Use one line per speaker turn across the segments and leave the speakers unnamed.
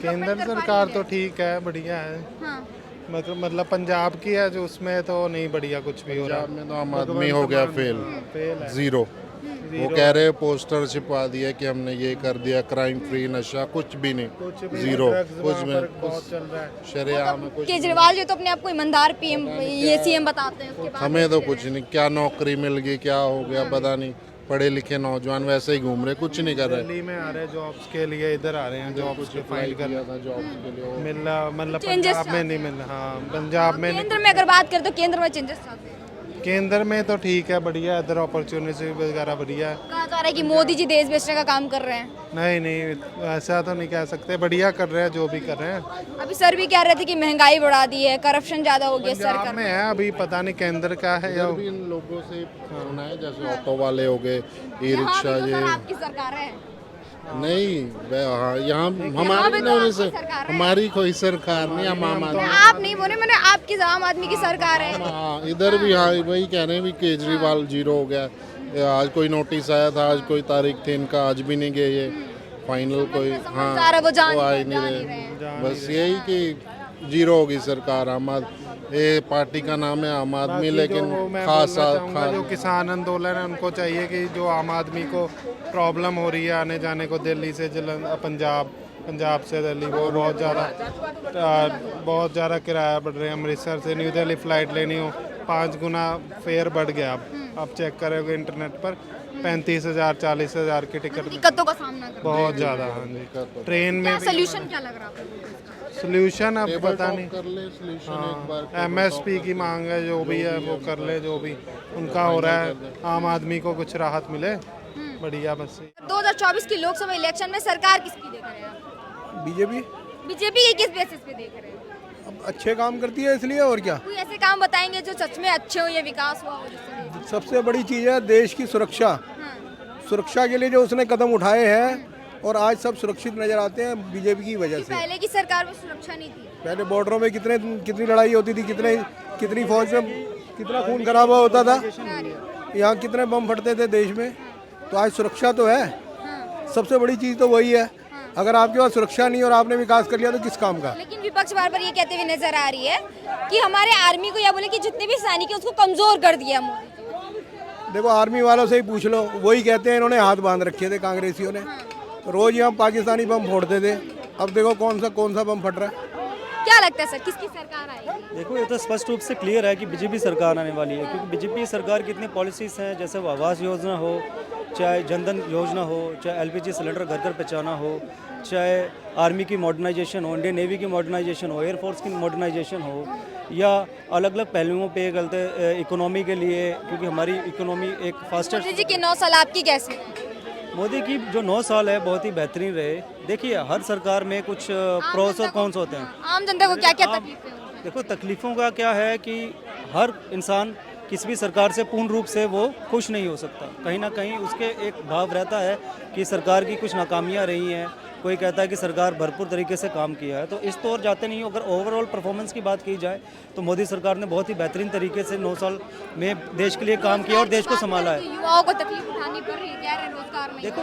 केंद्र सरकार तो ठीक है, बढ़िया है।
हाँ।
मतलब पंजाब की है जो, उसमें तो नहीं बढ़िया कुछ भी हो रहा।
पंजाब में तो आम आदमी हो गया फेल,
फेल है।
जीरो। वो कह रहे पोस्टर छिपा दिया कि हमने ये कर दिया, क्राइम फ्री, नशा कुछ भी नहीं,
कुछ भी
जीरो।
drugs
कुछ
वहाँ
में
पर बहुत चल रहा है।
शरेआम में कुछ
केजरीवाल जी तो अपने आप को ईमानदार पीएम ये सीएम बताते हैं, उसके बाद
हमें तो कुछ नहीं, क्या नौकरी मिल गई, क्या हो गया पता नहीं। पढ़े लिखे नौजवान वैसे ही घूम रहे, कुछ नहीं कर रहे।
दिल्ली में आ रहे जॉब्स के लिए, इधर आ रहे हैं जॉब्स के फाइंड कर
किया था जॉब्स के लिए,
मिल रहा, मतलब
Changes
पंजाब में नहीं मिल रहा। हाँ, पंजाब में नहीं।
केंद्र में अगर बात करें तो केंद्र में चेंजेस चाहते हैं।
केंद्र में तो ठीक है, बढ़िया, इधर अपॉर्चुनिटी वगैरह बढ़िया है।
कहा जा रहा है कि मोदी जी देश बेचने का काम कर रहे हैं।
नहीं नहीं, ऐसा तो नहीं कह सकते, बढ़िया कर रहे हैं जो भी कर रहे हैं।
अभी सर भी कह रहे थे कि महंगाई बढ़ा दी है, करप्शन ज्यादा हो गया
पंजाब
सरकार
में है, अभी पता नहीं केंद्र का है या
इधर भी इन लोगों से सुना है, जैसे ऑटो वाले हो गए, ई
यहाँ
रिक्शा,
भी तो
ये
सर आपकी सरकार है।
नहीं हाँ, यहाँ
भी
हमारी
तो
नहीं
आपकी
से
सरकार है।
हमारी कोई सरकार नहीं, हम आम आदमी।
आप नहीं बोले, मैंने आपकी आम आदमी की सरकार है।
हाँ, इधर भी हाँ वही कह रहे हैं भी केजरीवाल जीरो हो गया। आज कोई नोटिस आया था, आज कोई तारीख थी इनका, आज भी नहीं गए ये फाइनल कोई। हाँ,
समझदार है, वो जान
आ
नहीं
ही नहीं
रहे
रहे।
हैं।
बस यही कि जीरो होगी सरकार। आम आदमी, ये पार्टी का नाम है आम आदमी,
बाकी
लेकिन
जो मैं
खासा
बोलना चाहूँगा, जो किसान आंदोलन है उनको चाहिए कि जो आम आदमी को प्रॉब्लम हो रही है आने जाने को, दिल्ली से पंजाब से दिल्ली, वो बहुत ज़्यादा किराया बढ़ रहे हैं। अमृतसर से न्यू दिल्ली फ़्लाइट लेनी हो 5 गुना फेयर बढ़ गया। अब चेक करोगे इंटरनेट पर 35,000 40,000 की टिकट में,
दिक्कतों का सामना कर
बहुत ज़्यादा। हाँ जी, ट्रेन में भी
सोल्यूशन क्या लग रहा है आपको?
सोल्यूशन अब
टेबल
पता
टॉक
नहीं।
कर ले सोल्यूशन एक बार।
एमएसपी की मांग है, जो भी है वो कर ले, जो भी उनका हो रहा है, आम आदमी को कुछ राहत मिले, बढ़िया बस।
2024 की लोकसभा इलेक्शन में सरकार किसकी देख रहे हैं आप?
बीजेपी
बीजेपी की किस बेसिस पे देख रहे हैं?
अब अच्छे काम करती है इसलिए, और क्या।
कोई ऐसे काम बताएंगे जो सच में अच्छे हो, या विकास हुआ हो जिससे?
सबसे बड़ी चीज़ है देश की सुरक्षा।
हाँ।
सुरक्षा के लिए जो उसने कदम उठाए हैं, और आज सब सुरक्षित नजर आते हैं बीजेपी की वजह से।
पहले की सरकार में सुरक्षा नहीं थी।
पहले बॉर्डरों में कितनी लड़ाई होती थी, कितनी फौज में कितना खून खराबा होता था, यहाँ कितने बम फटते थे देश में। तो आज सुरक्षा तो है, सबसे बड़ी चीज़ तो वही है। अगर आपके पास सुरक्षा नहीं और आपने विकास कर लिया तो किस काम का।
लेकिन विपक्ष बार बार ये कहते हुए नजर आ रही है कि हमारे आर्मी को, या बोले कि जितने भी सैनिक हैं उसको कमजोर कर दिया मोदी जी।
देखो आर्मी वालों से ही पूछ लो, वही कहते हैं इन्होंने हाथ बांध रखे थे कांग्रेसियों ने। रोज यहाँ पाकिस्तानी बम फोड़ते थे, अब देखो कौन सा बम फट रहा है।
क्या लगता है सर, किसकी सरकार आएगी?
देखो ये तो स्पष्ट रूप से क्लियर है कि बीजेपी सरकार आने वाली है, क्योंकि बीजेपी सरकार की इतनी पॉलिसीज़ हैं, जैसे वो आवास योजना हो, चाहे जनधन योजना हो, चाहे एलपीजी सिलेंडर घर घर पहुंचाना हो, चाहे आर्मी की मॉडर्नाइजेशन हो, इंडियन नेवी की मॉडर्नाइजेशन हो, एयरफोर्स की मॉडर्नाइजेशन हो, या अलग अलग पहलुओं पे गलते इकोनॉमी के लिए, क्योंकि हमारी इकोनॉमी एक फास्टेस्ट।
मोदी जी के 9 साल आपकी कैसी?
मोदी की जो 9 साल है बहुत ही बेहतरीन रहे। देखिए हर सरकार में कुछ प्रोस और कॉन्स होते हैं।
आम जनता को क्या क्या तकलीफें होती हैं?
देखो तकलीफ़ों का क्या है कि हर इंसान किसी भी सरकार से पूर्ण रूप से वो खुश नहीं हो सकता। कहीं ना कहीं उसके एक भाव रहता है कि सरकार की कुछ नाकामियाँ रही हैं, कोई कहता है कि सरकार भरपूर तरीके से काम किया है, तो इस तौर जाते नहीं हो। अगर ओवरऑल परफॉर्मेंस की बात की जाए तो मोदी सरकार ने बहुत ही बेहतरीन तरीके से 9 साल में देश के लिए काम किया और देश को संभाला है।
युवाओं को तकलीफ उठानी पड़ रही है, कह रहे हैं रोजगार नहीं।
देखो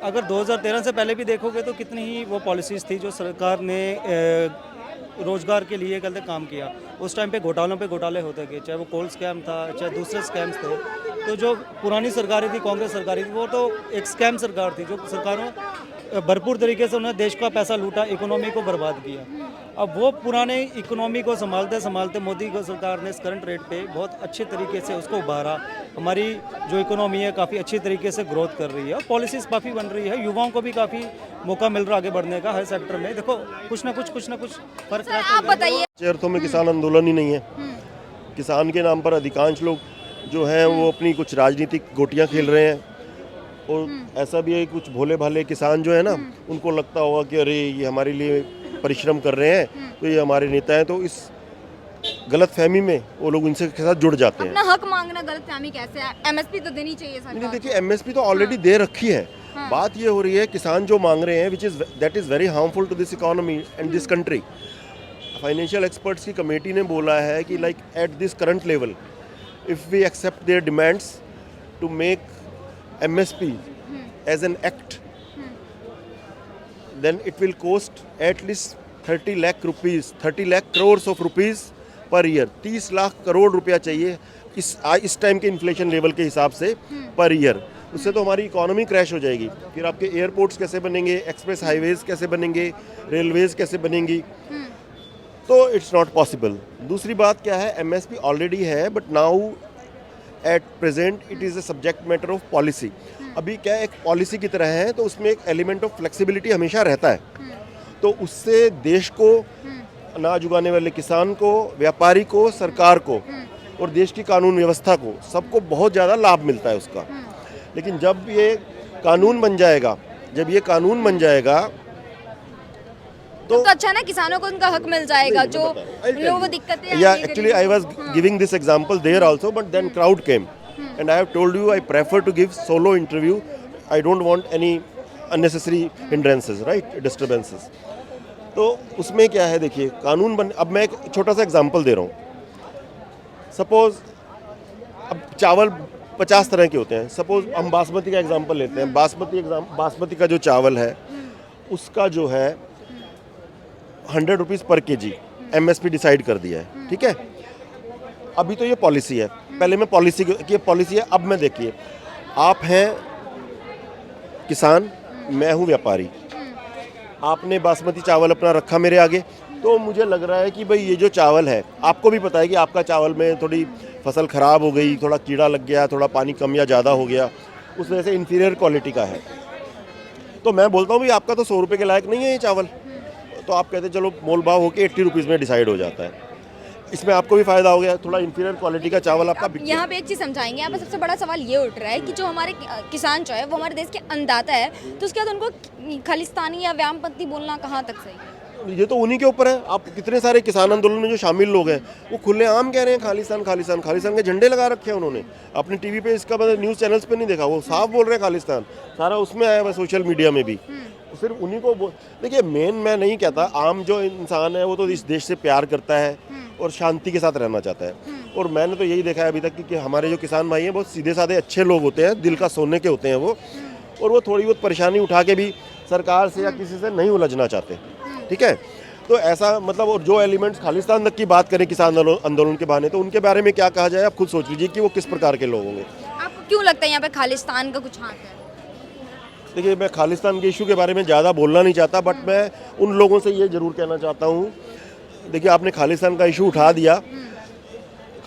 अगर 2013 से पहले भी देखोगे तो कितनी ही वो पॉलिसीज़ थी जो सरकार ने रोजगार के लिए गलत काम किया। उस टाइम पे घोटालों पे घोटाले होते गए, चाहे वो कोल स्कैम था, चाहे दूसरे स्कैम्स थे। तो जो पुरानी सरकारें थी, कांग्रेस सरकारें थी, वो तो एक स्कैम सरकार थी, जो सरकारों भरपूर तरीके से उन्होंने देश का पैसा लूटा, इकोनॉमी को बर्बाद किया। अब वो पुराने इकोनॉमी को संभालते संभालते मोदी को सरकार ने इस करंट रेट पे बहुत अच्छे तरीके से उसको उभारा। हमारी जो इकोनॉमी है काफ़ी अच्छी तरीके से ग्रोथ कर रही है और पॉलिसीज़ काफ़ी बन रही है। युवाओं को भी काफ़ी मौका मिल रहा है आगे बढ़ने का हर सेक्टर में। देखो कुछ ना कुछ फर्क रहता है।
आप बताइए।
चेयरथों में किसान आंदोलन ही नहीं है। किसान के नाम पर अधिकांश लोग जो हैं वो अपनी कुछ राजनीतिक गोटियां खेल रहे हैं। और ऐसा भी है कि कुछ भोले भाले किसान जो है ना, उनको लगता होगा कि अरे ये हमारे लिए परिश्रम कर रहे हैं, तो ये हमारे नेता हैं। तो इस गलत फहमी में वो लोग इनसे के साथ जुड़ जाते हैं।
अपना हक मांगना गलत फहमी कैसे है? एमएसपी तो देनी चाहिए सरकार।
नहीं देखिए, एमएसपी तो ऑलरेडी दे रखी है। बात ये हो रही है किसान जो मांग रहे हैं, that is very harmful to this economy and this country. Financial experts की कमेटी ने बोला है कि like at this current level, if we accept their demands to make MSP as an act then it will cost at least 30 lakh rupees, 30 lakh crores of rupees per year. 30 lakh crore रुपया चाहिए इस time के inflation level के हिसाब से per year. उससे तो हमारी इकोनॉमी क्रैश हो जाएगी. फिर आपके एयरपोर्ट्स कैसे बनेंगे, एक्सप्रेस हाईवेज कैसे बनेंगे, रेलवेज कैसे बनेंगी, तो इट्स नॉट पॉसिबल. दूसरी बात क्या है, एमएसपी ऑलरेडी है, but now at present it is a subject matter of policy. अभी क्या एक पॉलिसी की तरह है, तो उसमें एक एलिमेंट ऑफ फ्लेक्सिबिलिटी हमेशा रहता है. तो उससे देश को, अनाज उगाने वाले किसान को, व्यापारी को, सरकार को और देश की कानून व्यवस्था को, सबको बहुत ज़्यादा लाभ मिलता है उसका. लेकिन जब ये कानून बन जाएगा,
तो अच्छा ना, किसानों को उनका हक मिल जाएगा जो लोगों को दिक्कतें.
या actually I was giving this example there also, but then crowd came and I have told you I prefer to give solo interview. I don't want any unnecessary hindrances, right, disturbances. तो उसमें क्या है, देखिए कानून बन. अब मैं एक छोटा सा एग्जांपल दे रहा हूँ. सपोज अब चावल 50 तरह के होते हैं. सपोज हम बासमती का एग्जांपल लेते हैं. बासमती का जो चावल है उसका जो है 100 रुपीज़ पर केजी एमएसपी डिसाइड कर दिया है. ठीक है, अभी तो ये पॉलिसी है. पहले मैं पॉलिसी की पॉलिसी है. अब मैं देखिए, आप हैं किसान, मैं हूँ व्यापारी. आपने बासमती चावल अपना रखा मेरे आगे, तो मुझे लग रहा है कि भाई ये जो चावल है, आपको भी पता है कि आपका चावल में थोड़ी फसल ख़राब हो गई, थोड़ा कीड़ा लग गया, थोड़ा पानी कम या ज़्यादा हो गया, उस वजह से इन्फीरियर क्वालिटी का है. तो मैं बोलता हूँ भाई आपका तो 100 रुपये के लायक नहीं है ये चावल. तो आप कहते हैं चलो मोल भाव होकर 80 रुपीज़ में डिसाइड हो जाता है. इसमें आपको भी फ़ायदा हो गया, थोड़ा इन्फीरियर क्वालिटी का चावल आपका बिक गया.
यहाँ पे एक चीज़ समझाएंगे. यहाँ पे सबसे बड़ा सवाल ये उठ रहा है कि जो हमारे किसान जो है वो हमारे देश के अन्नदाता है, तो उसके बाद उनको खालिस्तानी या व्यामपंथी बोलना कहाँ तक सही है?
ये तो उन्हीं के ऊपर है. आप कितने सारे किसान आंदोलन में जो शामिल लोग हैं वो खुलेआम कह रहे हैं खालिस्तान खालिस्तान. खालिस्तान के झंडे लगा रखे हैं उन्होंने. अपने टीवी पे इसका मतलब न्यूज़ चैनल्स पे नहीं देखा, वो साफ बोल रहे हैं खालिस्तान. सारा उसमें आया हुआ सोशल मीडिया में भी. सिर्फ उन्हीं को देखिए, मेन मैं नहीं कहता, आम जो इंसान है वो तो इस देश से प्यार करता है और शांति के साथ रहना चाहता है. और मैंने तो यही देखा है अभी तक कि हमारे जो किसान भाई हैं बहुत सीधे साधे अच्छे लोग होते हैं, दिल का सोने के होते हैं वो. और वो थोड़ी बहुत परेशानी उठा के भी सरकार से या किसी से नहीं उलझना चाहते. ठीक है, तो ऐसा मतलब. और जो एलिमेंट्स खालिस्तान तक की बात करें किसान आंदोलन के बहाने, तो उनके बारे में क्या कहा जाए, आप खुद सोच लीजिए कि वो किस प्रकार के लोग होंगे.
आपको क्यों लगता है यहाँ पे खालिस्तान का कुछ हाथ है?
देखिए, मैं खालिस्तान के इशू के बारे में ज़्यादा बोलना नहीं चाहता, बट मैं उन लोगों से ये ज़रूर कहना चाहता हूँ. देखिए, आपने खालिस्तान का इशू उठा दिया.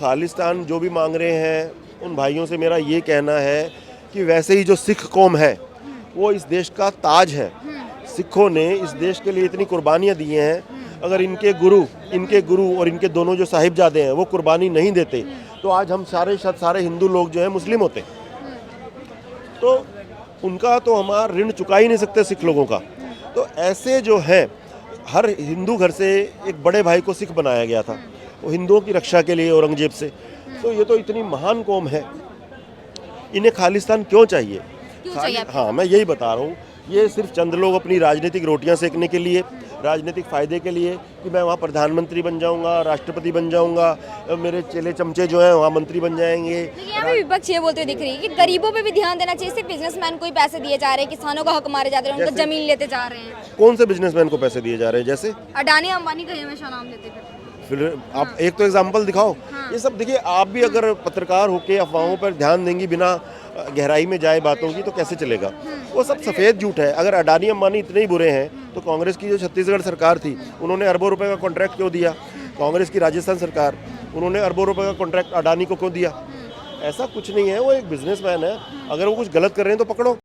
खालिस्तान जो भी मांग रहे हैं, उन भाइयों से मेरा ये कहना है कि वैसे ही जो सिख कौम है वो इस देश का ताज है. सिखों ने इस देश के लिए इतनी कुर्बानियाँ दी हैं. अगर इनके गुरु और इनके दोनों जो साहिबजादे हैं वो कुर्बानी नहीं देते, तो आज हम सारे हिंदू लोग जो हैं मुस्लिम होते. तो उनका तो हमारा ऋण चुका ही नहीं सकते सिख लोगों का. तो ऐसे जो है, हर हिंदू घर से एक बड़े भाई को सिख बनाया गया था, वो हिंदुओं की रक्षा के लिए औरंगजेब से. तो ये तो इतनी महान कौम है, इन्हें खालिस्तान क्यों चाहिए? हाँ, मैं यही बता रहा हूँ. ये सिर्फ चंद लोग अपनी राजनीतिक रोटियां सेकने के लिए, राजनीतिक फ़ायदे के लिए, कि मैं वहाँ प्रधानमंत्री बन जाऊँगा, राष्ट्रपति बन जाऊँगा, मेरे चेले चमचे जो हैं वहाँ मंत्री बन जाएंगे.
यहाँ पे विपक्ष ये बोलते हुए दिख रही है कि गरीबों पे भी ध्यान देना चाहिए. सिर्फ बिजनेसमैन को ही पैसे दिए जा रहे हैं, किसानों का हक मारे जा रहे हैं, उनका जमीन लेते जा रहे हैं.
कौन से बिजनेसमैन को पैसे दिए जा रहे हैं? जैसे
अडानी अंबानी का हमेशा नाम लेते हैं.
फिर आप एक तो एग्जाम्पल दिखाओ. ये सब देखिए, आप भी अगर पत्रकार होके अफवाहों पर ध्यान देंगी बिना गहराई में जाए बातों की, तो कैसे चलेगा? वो सब सफ़ेद झूठ है. अगर अडानी अंबानी इतने ही बुरे हैं, तो कांग्रेस की जो छत्तीसगढ़ सरकार थी, उन्होंने अरबों रुपए का कॉन्ट्रैक्ट क्यों दिया? कांग्रेस की राजस्थान सरकार, उन्होंने अरबों रुपए का कॉन्ट्रैक्ट अडानी को क्यों दिया? ऐसा कुछ नहीं है. वो एक बिजनेसमैन है. अगर वो कुछ गलत कर रहे हैं तो पकड़ो.